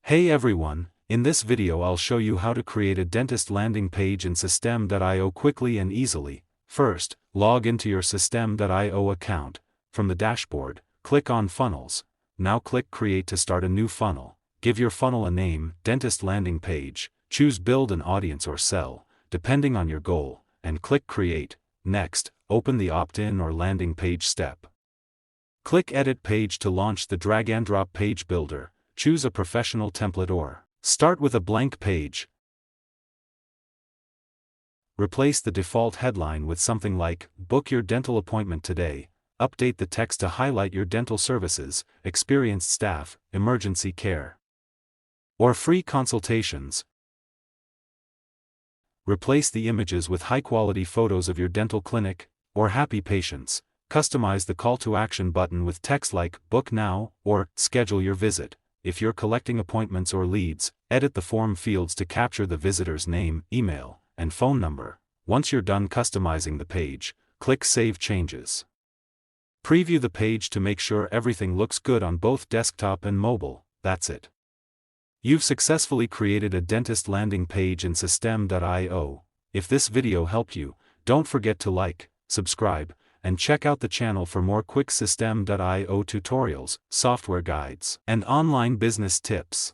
Hey everyone, in this video I'll show you how to create a dentist landing page in System.io quickly and easily. First, log into your System.io account. From the dashboard, click on Funnels. Now click Create to start a new funnel. Give your funnel a name, Dentist Landing Page. Choose Build an Audience or Sell, depending on your goal, and click Create. Next, open the opt-in or landing page step. Click Edit Page to launch the drag-and-drop page builder. Choose a professional template or start with a blank page. Replace the default headline with something like, Book your dental appointment today. Update the text to highlight your dental services, experienced staff, emergency care, or free consultations. Replace the images with high-quality photos of your dental clinic, or happy patients. Customize the call to action button with text like, Book now, or Schedule your visit. If you're collecting appointments or leads, edit the form fields to capture the visitor's name, email, and phone number. Once you're done customizing the page, click Save Changes. Preview the page to make sure everything looks good on both desktop and mobile. That's it. You've successfully created a dentist landing page in System.io. If this video helped you, don't forget to like, subscribe, and check out the channel for more quick System.io tutorials, software guides, and online business tips.